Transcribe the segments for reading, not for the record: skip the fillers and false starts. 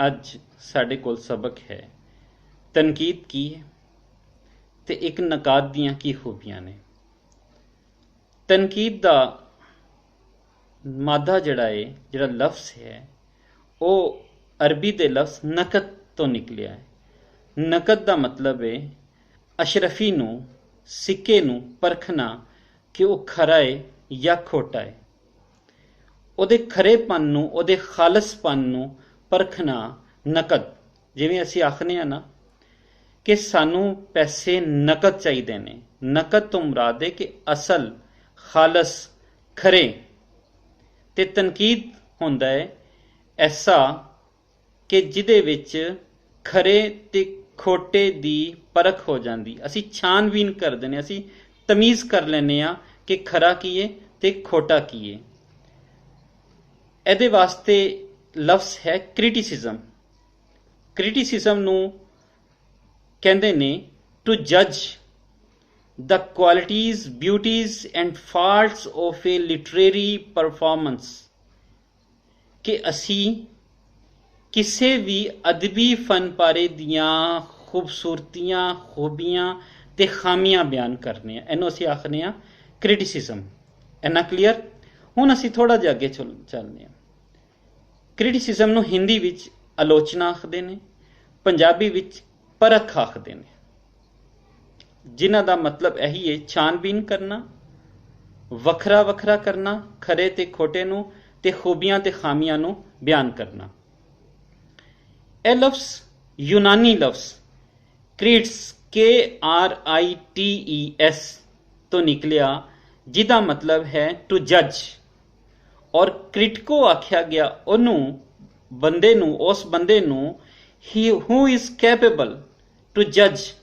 ਅੱਜ ਸਾਡੇ ਕੋਲ ਸਬਕ ਹੈ ਤਨਕੀਦ ਕੀ ਹੈ ਤੇ ਇੱਕ ਨਕਾਦ ਦੀਆਂ ਕੀ ਖੂਬੀਆਂ ਨੇ। ਤਨਕੀਦ ਦਾ ਮਾਦਾ ਜਿਹੜਾ ਲਫ਼ਜ਼ ਹੈ ਉਹ ਅਰਬੀ ਦੇ ਲਫ਼ਜ਼ ਨਕਦ ਤੋਂ ਨਿਕਲਿਆ ਹੈ। ਨਕਦ ਦਾ ਮਤਲਬ ਹੈ ਅਸ਼ਰਫੀ ਨੂੰ, ਸਿੱਕੇ ਨੂੰ ਪਰਖਣਾ ਕਿ ਉਹ ਖਰਾ ਹੈ ਜਾਂ ਖੋਟਾ ਹੈ। ਉਹਦੇ ਖਰੇਪਨ ਨੂੰ, ਉਹਦੇ ਖਾਲਸਪਨ ਨੂੰ ਪਰਖਣਾ ਨਕਦ। ਜਿਵੇਂ ਅਸੀਂ ਆਖਦੇ ਹਾਂ ਨਾ ਕਿ ਸਾਨੂੰ ਪੈਸੇ ਨਕਦ ਚਾਹੀਦੇ ਨੇ, ਨਕਦ ਤੋਂ ਮੁਰਾਦ ਹੈ ਕਿ ਅਸਲ, ਖਾਲਸ, ਖਰੇ। ਤੇ ਤਨਕੀਦ ਹੁੰਦਾ ਹੈ ਐਸਾ ਕਿ ਜਿਹਦੇ ਵਿੱਚ ਖਰੇ ਤੇ ਖੋਟੇ ਦੀ ਪਰਖ ਹੋ ਜਾਂਦੀ। ਅਸੀਂ ਛਾਨਬੀਨ ਕਰਦੇ ਨੇ, ਅਸੀਂ ਤਮੀਜ਼ ਕਰ ਲੈਂਦੇ ਹਾਂ ਕਿ ਖਰਾ ਕੀ ਹੈ ਤੇ ਖੋਟਾ ਕੀ ਹੈ। ਇਹਦੇ ਵਾਸਤੇ ਲਫ਼ਜ਼ ਹੈ ਕ੍ਰਿਟਿਸਿਜ਼ਮ। ਕ੍ਰਿਟਿਸਿਜ਼ਮ ਨੂੰ ਕਹਿੰਦੇ ਨੇ ਟੂ ਜੱਜ the qualities, beauties and faults of a literary performance, ਕਿ ਅਸੀਂ ਕਿਸੇ ਵੀ ਅਦਬੀ ਫਨ ਪਾਰੇ ਦੀਆਂ ਖੂਬਸੂਰਤੀਆਂ, ਖੂਬੀਆਂ ਤੇ ਖਾਮੀਆਂ ਬਿਆਨ ਕਰਨੇ ਆ। ਇਹਨੂੰ ਅਸੀਂ ਆਖਦੇ ਹਾਂ ਕ੍ਰਿਟਿਸਿਜ਼ਮ। ਇੰਨਾ ਕਲੀਅਰ? ਹੁਣ ਅਸੀਂ ਥੋੜ੍ਹਾ ਜਿਹਾ ਅੱਗੇ ਚੱਲਦੇ ਹਾਂ। ਕ੍ਰਿਟਿਸਿਜ਼ਮ ਨੂੰ ਹਿੰਦੀ ਵਿੱਚ ਆਲੋਚਨਾ ਆਖਦੇ ਨੇ, ਪੰਜਾਬੀ ਵਿੱਚ ਪਰਖ ਆਖਦੇ ਨੇ, ਜਿਨ੍ਹਾਂ ਦਾ ਮਤਲਬ ਇਹੀ ਹੈ ਛਾਨਬੀਨ ਕਰਨਾ, ਵੱਖਰਾ ਵੱਖਰਾ ਕਰਨਾ ਖਰੇ ਤੇ ਖੋਟੇ ਨੂੰ, ਤੇ ਖੂਬੀਆਂ ਤੇ ਖਾਮੀਆਂ ਨੂੰ ਬਿਆਨ ਕਰਨਾ। ਇਹ ਲਫ਼ਜ਼ ਯੂਨਾਨੀ ਲਫ਼ਜ਼ ਕ੍ਰਿਟਸ KRITES ਤੋਂ ਨਿਕਲਿਆ, ਜਿਹਦਾ ਮਤਲਬ ਹੈ ਟੂ ਜੱਜ। ਔਰ ਕ੍ਰਿਟਿਕੋ ਆਖਿਆ ਗਿਆ ਉਹਨੂੰ, ਬੰਦੇ ਨੂੰ, ਉਸ ਬੰਦੇ ਨੂੰ who is capable to judge,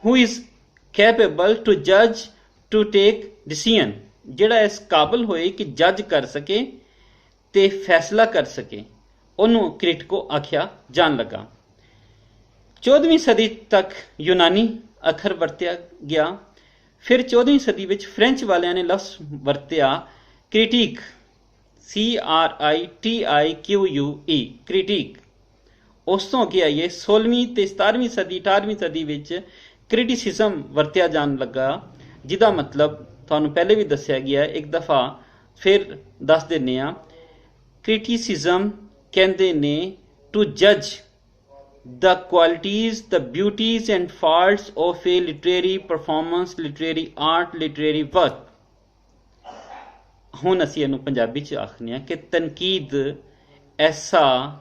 who is capable to judge, to take decision, ਜਿਹੜਾ ਇਸ ਕਾਬਲ ਹੋਏ ਕਿ ਜੱਜ ਕਰ ਸਕੇ ਤੇ ਫੈਸਲਾ ਕਰ ਸਕੇ, ਉਹਨੂੰ ਕ੍ਰਿਟਿਕੋ ਆਖਿਆ ਜਾਣ ਲੱਗਾ। 14ਵੀਂ ਸਦੀ ਤੱਕ ਯੂਨਾਨੀ ਅੱਖਰ ਵਰਤਿਆ ਗਿਆ। ਫਿਰ 14ਵੀਂ ਸਦੀ ਵਿੱਚ ਫ੍ਰੈਂਚ ਵਾਲਿਆਂ ਨੇ ਲਫ਼ਜ਼ ਵਰਤਿਆ ਕ੍ਰਿਟਿਕ, CRITIQUE, ਕ੍ਰਿਟਿਕ। ਉਸ ਤੋਂ ਅੱਗੇ ਆਈਏ 16ਵੀਂ ਤੇ 17ਵੀਂ ਸਦੀ, 18ਵੀਂ ਸਦੀ ਵਿੱਚ ਕ੍ਰਿਟਿਸਿਜ਼ਮ ਵਰਤਿਆ ਜਾਣ ਲੱਗਾ, ਜਿਹਦਾ ਮਤਲਬ ਤੁਹਾਨੂੰ ਪਹਿਲੇ ਵੀ ਦੱਸਿਆ ਗਿਆ, ਇੱਕ ਦਫਾ ਫਿਰ ਦੱਸ ਦਿੰਦੇ ਹਾਂ। ਕ੍ਰਿਟਿਸਿਜ਼ਮ ਕਹਿੰਦੇ ਨੇ ਟੂ ਜੱਜ the qualities, the beauties and faults of a literary performance, literary art, literary work। ਹੁਣ ਅਸੀਂ ਇਹਨੂੰ ਪੰਜਾਬੀ 'ਚ ਆਖਦੇ ਹਾਂ ਕਿ ਤਨਕੀਦ ਐਸਾ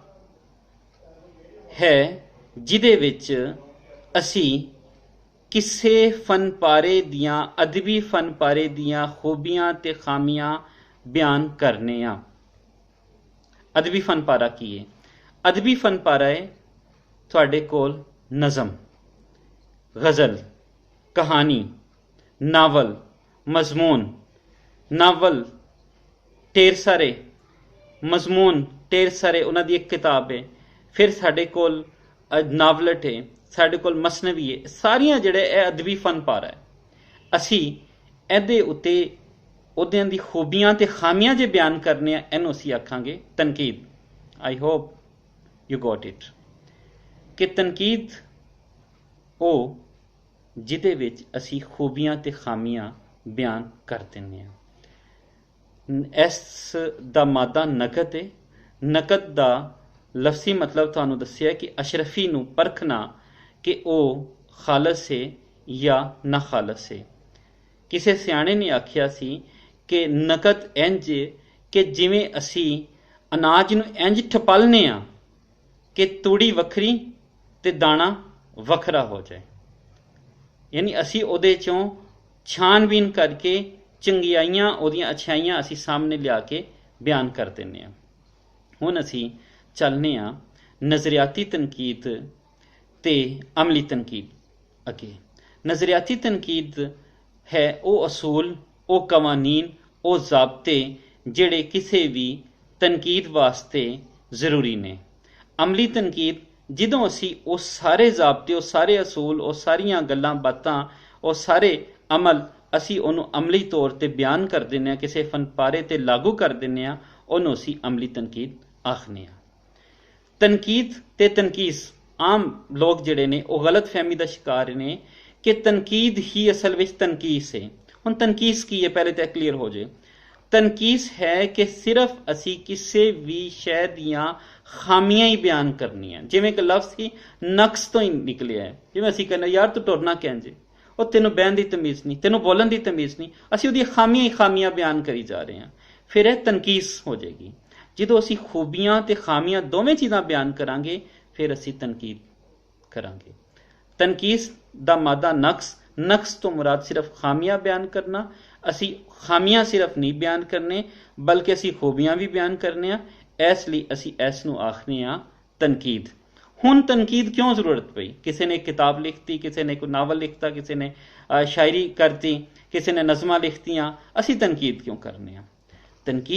ਹੈ ਜਿਹਦੇ ਵਿੱਚ ਅਸੀਂ ਕਿਸੇ ਫਨ ਪਾਰੇ ਦੀਆਂ, ਅਦਬੀ ਫਨ ਪਾਰੇ ਦੀਆਂ ਖੂਬੀਆਂ ਤੇ ਖਾਮੀਆਂ ਬਿਆਨ ਕਰਨੇ ਆ। ਅਦਬੀ ਫਨ ਪਾਰਾ ਕੀ ਹੈ? ਅਦਬੀ ਫਨ ਪਾਰਾ ਹੈ ਤੁਹਾਡੇ ਕੋਲ ਨਜ਼ਮ, ਗਜ਼ਲ, ਕਹਾਣੀ, ਨਾਵਲ, ਮਜ਼ਮੂਨ, ਨਾਵਲ ਢੇਰ ਸਾਰੇ, ਮਜ਼ਮੂਨ ਢੇਰ ਸਾਰੇ, ਉਹਨਾਂ ਦੀ ਇੱਕ ਕਿਤਾਬ ਹੈ। ਫਿਰ ਸਾਡੇ ਕੋਲ ਨਾਵਲਟ ਹੈ, ਸਾਡੇ ਕੋਲ ਮਸਨਵੀ ਹੈ। ਸਾਰੀਆਂ ਜਿਹੜੇ ਇਹ ਅਦਬੀ ਫਨ ਪਾਰਾ ਹੈ। ਅਸੀਂ ਇਹਦੇ ਉੱਤੇ ਉਹਦਿਆਂ ਦੀ ਖੂਬੀਆਂ ਤੇ ਖਾਮੀਆਂ ਜੇ ਬਿਆਨ ਕਰਨੇ ਆ, ਇਹਨੂੰ ਅਸੀਂ ਆਖਾਂਗੇ ਤਨਕੀਦ। I hope you got it. ਕਿ ਤਨਕੀਦ ਉਹ ਜਿਹਦੇ ਵਿੱਚ ਅਸੀਂ ਖੂਬੀਆਂ ਤੇ ਖਾਮੀਆਂ ਬਿਆਨ ਕਰ ਦਿੰਦੇ ਹਾਂ। ਇਸ ਦਾ ਮਾਦਾ ਨਕਦ ਹੈ। ਨਕਦ ਦਾ ਲਫ਼ਜ਼ੀ ਮਤਲਬ ਤੁਹਾਨੂੰ ਦੱਸਿਆ ਕਿ ਅਸ਼ਰਫੀ ਨੂੰ ਪਰਖਣਾ ਕਿ ਉਹ ਖਾਲਸ ਹੈ ਜਾਂ ਨਾ ਖਾਲਸ ਹੈ। ਕਿਸੇ ਸਿਆਣੇ ਨੇ ਆਖਿਆ ਸੀ ਕਿ ਨਕਦ ਇੰਝ ਕਿ ਜਿਵੇਂ ਅਸੀਂ ਅਨਾਜ ਨੂੰ ਇੰਝ ਠਪਲਨੇ ਆ ਕਿ ਤੂੜੀ ਵੱਖਰੀ ਤੇ ਦਾਣਾ ਵੱਖਰਾ ਹੋ ਜਾਏ। ਯਾਨੀ ਅਸੀਂ ਉਹਦੇ ਚੋਂ ਛਾਨਬੀਨ ਕਰਕੇ ਚੰਗਿਆਈਆਂ, ਉਹਦੀਆਂ ਅੱਛਾਈਆਂ ਅਸੀਂ ਸਾਹਮਣੇ ਲਿਆ ਕੇ ਬਿਆਨ ਕਰ ਦਿੰਦੇ ਹਾਂ। ਹੁਣ ਅਸੀਂ ਚੱਲਨੇ ਆ ਨਜ਼ਰਿਆਤੀ ਤਨਕੀਦ ਤੇ ਅਮਲੀ ਤਨਕੀਦ ਅੱਗੇ। ਨਜ਼ਰਿਆਤੀ ਤਨਕੀਦ ਹੈ ਉਹ ਅਸੂਲ, ਉਹ ਕਵਾਨੀਨ, ਉਹ ਜ਼ਾਬਤੇ ਜਿਹੜੇ ਕਿਸੇ ਵੀ ਤਨਕੀਦ ਵਾਸਤੇ ਜ਼ਰੂਰੀ ਨੇ। ਅਮਲੀ ਤਨਕੀਦ ਜਦੋਂ ਅਸੀਂ ਉਹ ਸਾਰੇ ਜ਼ਾਬਤੇ, ਉਹ ਸਾਰੇ ਅਸੂਲ, ਉਹ ਸਾਰੀਆਂ ਗੱਲਾਂ ਬਾਤਾਂ, ਉਹ ਸਾਰੇ ਅਮਲ ਅਸੀਂ ਉਹਨੂੰ ਅਮਲੀ ਤੌਰ ਤੇ ਬਿਆਨ ਕਰ ਦਿੰਦੇ ਹਾਂ, ਕਿਸੇ ਫਨ ਪਾਰੇ ਤੇ ਲਾਗੂ ਕਰ ਦਿੰਦੇ ਹਾਂ, ਉਹਨੂੰ ਅਸੀਂ ਅਮਲੀ ਤਨਕੀਦ ਆਖਨੇ ਆ। ਤਨਕੀਦ ਤੇ ਤਨਕੀਸ ਆਮ ਲੋਕ ਜਿਹੜੇ ਨੇ ਉਹ ਗਲਤ ਫਹਿਮੀ ਦਾ ਸ਼ਿਕਾਰ ਨੇ ਕਿ ਤਨਕੀਦ ਹੀ ਅਸਲ ਵਿੱਚ ਤਨਕੀਸ ਹੈ। ਹੁਣ ਤਨਕੀਸ ਕੀ ਹੈ ਪਹਿਲੇ ਤਾਂ ਕਲੀਅਰ ਹੋ ਜਾਏ। ਤਨਕੀਸ ਹੈ ਕਿ ਸਿਰਫ ਅਸੀਂ ਕਿਸੇ ਵੀ ਸ਼ੈ ਦੀਆਂ ਖਾਮੀਆਂ ਹੀ ਬਿਆਨ ਕਰਨੀਆਂ, ਜਿਵੇਂ ਕਿ ਲਫ਼ਜ਼ ਹੀ ਨਕਸ ਤੋਂ ਹੀ ਨਿਕਲਿਆ ਹੈ। ਜਿਵੇਂ ਅਸੀਂ ਕਹਿੰਦੇ ਯਾਰ ਤੂੰ ਟੁਰਨਾ ਕਹਿੰਦੇ, ਉਹ ਤੈਨੂੰ ਬਹਿਣ ਦੀ ਤਮੀਜ਼ ਨਹੀਂ, ਤੈਨੂੰ ਬੋਲਣ ਦੀ ਤਮੀਜ਼ ਨਹੀਂ, ਅਸੀਂ ਉਹਦੀਆਂ ਖਾਮੀਆਂ ਹੀ ਖਾਮੀਆਂ ਬਿਆਨ ਕਰੀ ਜਾ ਰਹੇ ਹਾਂ, ਫਿਰ ਇਹ ਤਨਕੀਸ ਹੋ ਜਾਏਗੀ। ਜਦੋਂ ਅਸੀਂ ਖੂਬੀਆਂ ਤੇ ਖਾਮੀਆਂ ਦੋਵੇਂ ਚੀਜ਼ਾਂ ਬਿਆਨ ਕਰਾਂਗੇ ਫਿਰ ਅਸੀਂ ਤਨਕੀਦ ਕਰਾਂਗੇ। ਤਨਕੀਸ ਦਾ ਮਾਦਾ ਨਕਸ, ਨਕਸ ਤੋਂ ਮੁਰਾਦ ਸਿਰਫ ਖਾਮੀਆਂ ਬਿਆਨ ਕਰਨਾ। ਅਸੀਂ ਖਾਮੀਆਂ ਸਿਰਫ ਨਹੀਂ ਬਿਆਨ ਕਰਨੇ ਬਲਕਿ ਅਸੀਂ ਖੂਬੀਆਂ ਵੀ ਬਿਆਨ ਕਰਨੇ ਆ, ਇਸ ਲਈ ਅਸੀਂ ਇਸ ਨੂੰ ਆਖਨੇ ਆ ਤਨਕੀਦ। ਹੁਣ ਤਨਕੀਦ ਕਿਉਂ ਜ਼ਰੂਰਤ ਪਈ? ਕਿਸੇ ਨੇ ਕਿਤਾਬ ਲਿਖਤੀ, ਕਿਸੇ ਨੇ ਕੋਈ ਨਾਵਲ ਲਿਖਤਾ, ਕਿਸੇ ਨੇ ਸ਼ਾਇਰੀ ਕਰਤੀ, ਕਿਸੇ ਨੇ ਨਜ਼ਮਾਂ ਲਿਖਤੀਆਂ, ਅਸੀਂ ਤਨਕੀਦ ਕਿਉਂ ਕਰਨੇ ਆ? ਤਨਕੀਦ